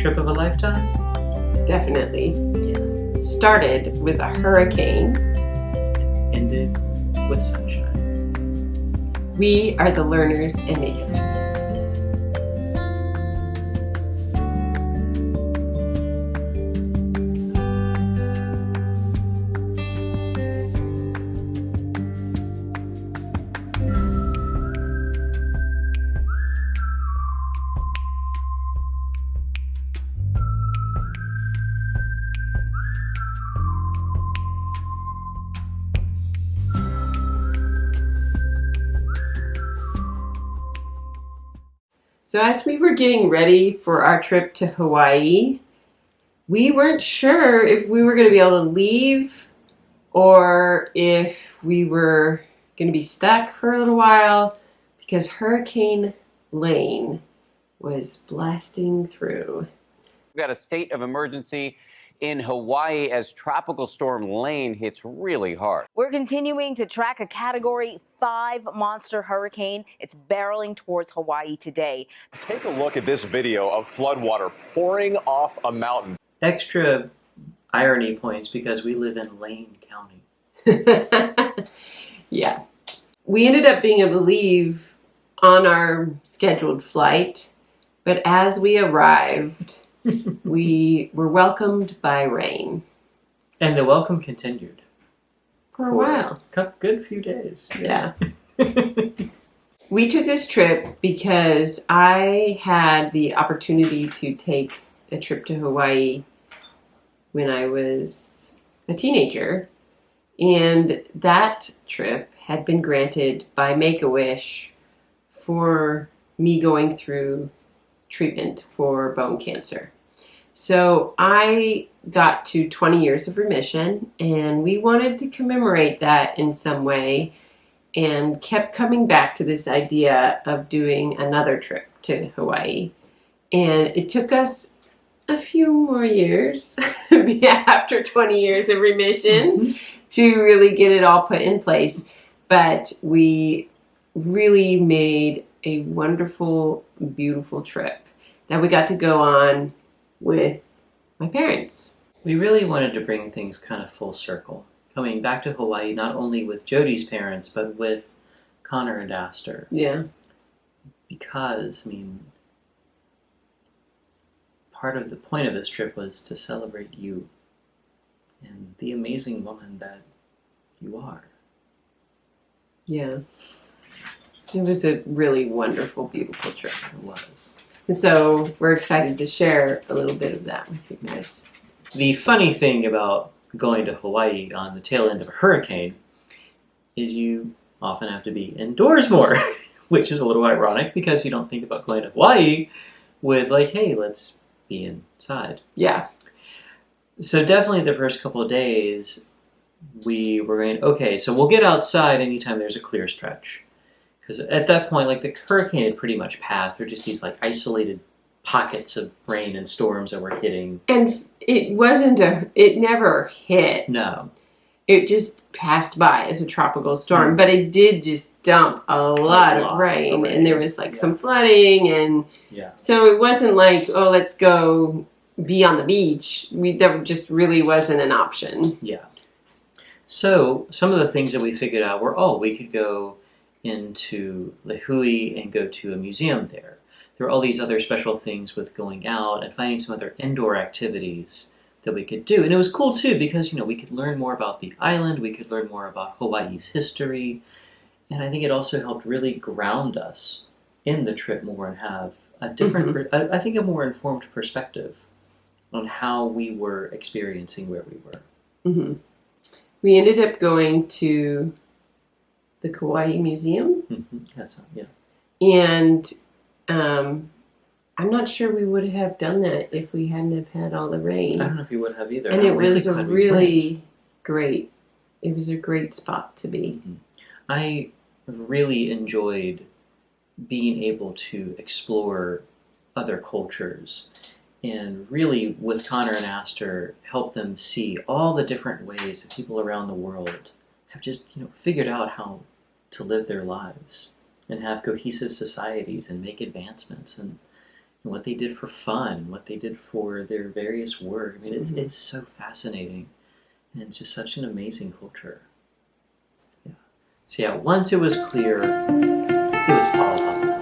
Trip of a lifetime? Definitely. Started with a hurricane. Ended with sunshine. We are the learners and makers. So as we were getting ready for our trip to Hawaii, we weren't sure if we were going to be able to leave or if we were going to be stuck for a little while because Hurricane Lane was blasting through. We've got a state of emergency in Hawaii as Tropical Storm Lane hits really hard. We're continuing to track a Category 5 monster hurricane. It's barreling towards Hawaii today. Take a look at this video of floodwater pouring off a mountain. Extra irony points because we live in Lane County. Yeah. We ended up being able to leave on our scheduled flight, but as we arrived, we were welcomed by rain. And the welcome continued. For a while. A good few days. Yeah. We took this trip because I had the opportunity to take a trip to Hawaii when I was a teenager. And that trip had been granted by Make-A-Wish for me going through treatment for bone cancer. So I got to 20 years of remission, and we wanted to commemorate that in some way and kept coming back to this idea of doing another trip to Hawaii. And it took us a few more years after 20 years of remission to really get it all put in place. But we really made a wonderful, beautiful trip that we got to go on with my parents. We really wanted to bring things kind of full circle. Coming back to Hawaii, not only with Jodie's parents, but with Connor and Astor. Yeah. Because, part of the point of this trip was to celebrate you and the amazing woman that you are. Yeah. It was a really wonderful, beautiful trip. It was. And so we're excited to share a little bit of that with you guys. The funny thing about going to Hawaii on the tail end of a hurricane is you often have to be indoors more, which is a little ironic because you don't think about going to Hawaii with like, hey, let's be inside. Yeah. So definitely the first couple of days we were going, okay, so we'll get outside anytime there's a clear stretch. Because at that point, like the hurricane had pretty much passed. There were just these like isolated pockets of rain and storms that were hitting. And it never hit. No. It just passed by as a tropical storm, but it did just dump a lot of rain. And there was like some flooding, and so it wasn't like, oh, let's go be on the beach. That just really wasn't an option. Yeah. So some of the things that we figured out were, we could go into Lihue and go to a museum there. There were all these other special things with going out and finding some other indoor activities that we could do. And it was cool too because, we could learn more about the island, we could learn more about Hawaii's history, and I think it also helped really ground us in the trip more and have a different, I think a more informed perspective on how we were experiencing where we were. Mm-hmm. We ended up going to the Kauai Museum. That's yeah. And I'm not sure we would have done that if we hadn't have had all the rain. I don't know if you would have either. And it was a really great, it was a great spot to be. I really enjoyed being able to explore other cultures and really, with Connor and Astor, help them see all the different ways that people around the world have just, figured out how to live their lives and have cohesive societies and make advancements. And what they did for fun, what they did for their various work. I mean, it's so fascinating, and it's just such an amazing culture. Yeah. So yeah, once it was clear, it was all about the water.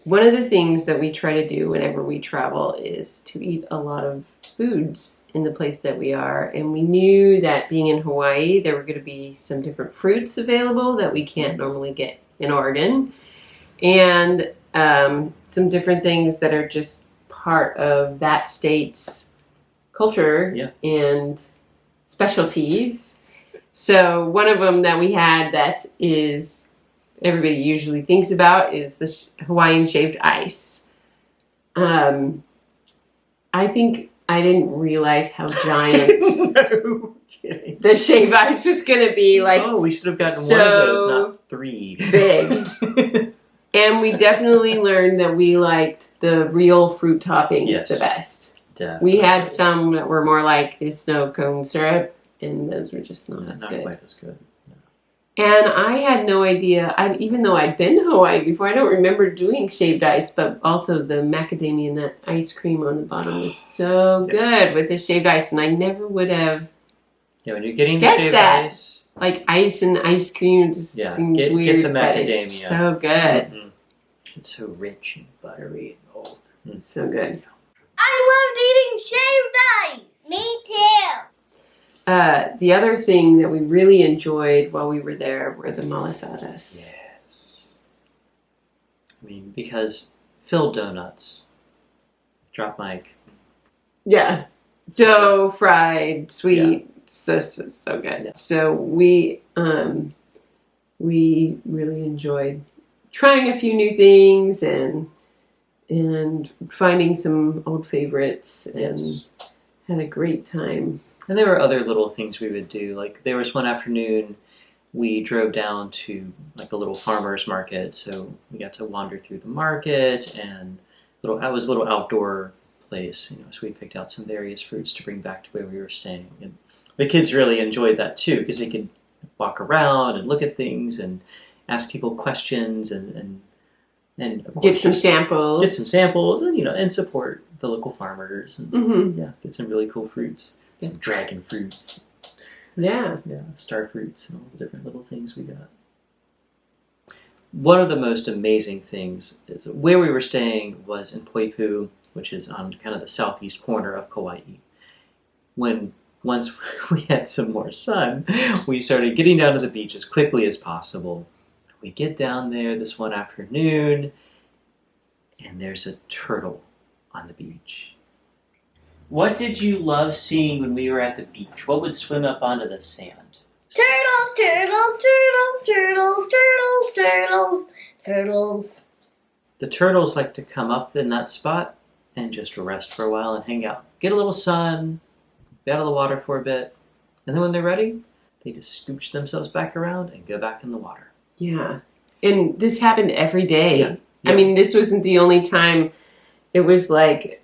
One of the things that we try to do whenever we travel is to eat a lot of foods in the place that we are. And we knew that being in Hawaii, there were going to be some different fruits available that we can't normally get in Oregon. And some different things that are just part of that state's culture and specialties. So one of them that we had that is everybody usually thinks about is the Hawaiian shaved ice. I think I didn't realize how giant No kidding. the shaved ice was going to be. Like, we should have gotten so one of those, not 3. big. And we definitely learned that we liked the real fruit toppings the best. Definitely. We had some that were more like the snow cone syrup, and those were just not as good. Quite as good. And I had no idea, even though I'd been to Hawaii before, I don't remember doing shaved ice, but also the macadamia nut ice cream on the bottom was so good with the shaved ice, and I never would have when you're getting the guessed shaved that. ice. Like ice and ice cream just seems weird, get the but macadamia. it's so good. Mm-hmm. It's so rich and buttery and old. It's so good. I loved eating shaved ice. Me too. The other thing that we really enjoyed while we were there were the malasadas. Yes. I mean, because filled donuts. Drop mic. Yeah. Dough, fried, sweet. So good. Yeah. So we really enjoyed trying a few new things and finding some old favorites and had a great time. And there were other little things we would do. Like there was one afternoon we drove down to like a little farmer's market, so we got to wander through the market, and it was a little outdoor place, so we picked out some various fruits to bring back to where we were staying. And the kids really enjoyed that too, because they could walk around and look at things and ask people questions and get some samples. Get some samples and support the local farmers and get some really cool fruits. Some dragon fruits. Yeah, star fruits and all the different little things we got. One of the most amazing things is where we were staying was in Poipu, which is on kind of the southeast corner of Kauai. Once we had some more sun, we started getting down to the beach as quickly as possible. We get down there this one afternoon, and there's a turtle on the beach. What did you love seeing when we were at the beach? What would swim up onto the sand? Turtles, turtles, turtles, turtles, turtles, turtles, turtles. The turtles like to come up in that spot and just rest for a while and hang out. Get a little sun, be out of the water for a bit, and then when they're ready, they just scooch themselves back around and go back in the water. Yeah. And this happened every day. Yeah. I mean, this wasn't the only time. It was like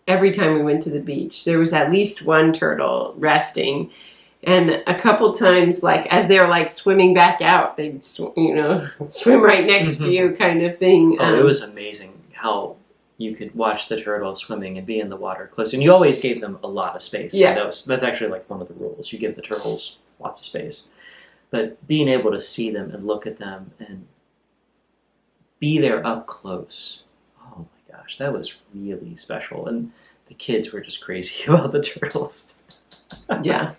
every time we went to the beach. There was at least one turtle resting. And a couple times, like, as they're, like, swimming back out, they'd, swim right next to you kind of thing. Oh, it was amazing how you could watch the turtle swimming and be in the water close. And you always gave them a lot of space. Yeah. That's actually, like, one of the rules. You give the turtles lots of space. But being able to see them and look at them and be there up close, oh my gosh, that was really special. And the kids were just crazy about the turtles. Yeah.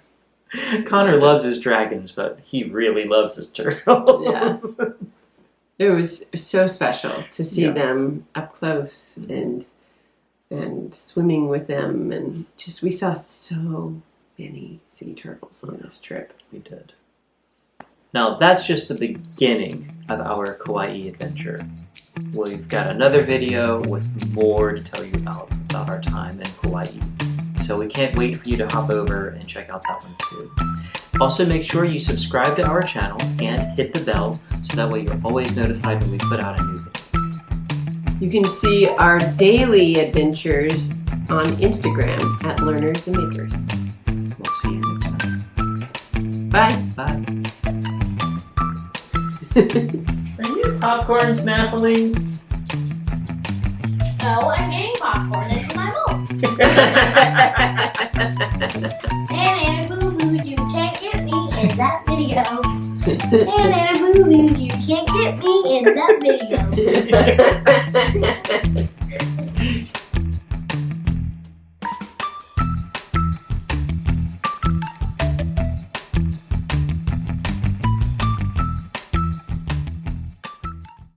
Connor loves his dragons, but he really loves his turtles. Yes. It was so special to see them up close and swimming with them, and just we saw so many sea turtles on this trip. We did. Now that's just the beginning of our Kauai adventure. We've got another video with more to tell you about our time in Kauai. So we can't wait for you to hop over and check out that one too. Also, make sure you subscribe to our channel and hit the bell so that way you're always notified when we put out a new video. You can see our daily adventures on Instagram at Learners and Makers. We'll see you next time. Bye. Bye. Are you popcorn snaffling? No, I'm getting popcorn. It's in my bowl. And boo boo, you can't get me in that video. And boo boo, you can't get me in that video.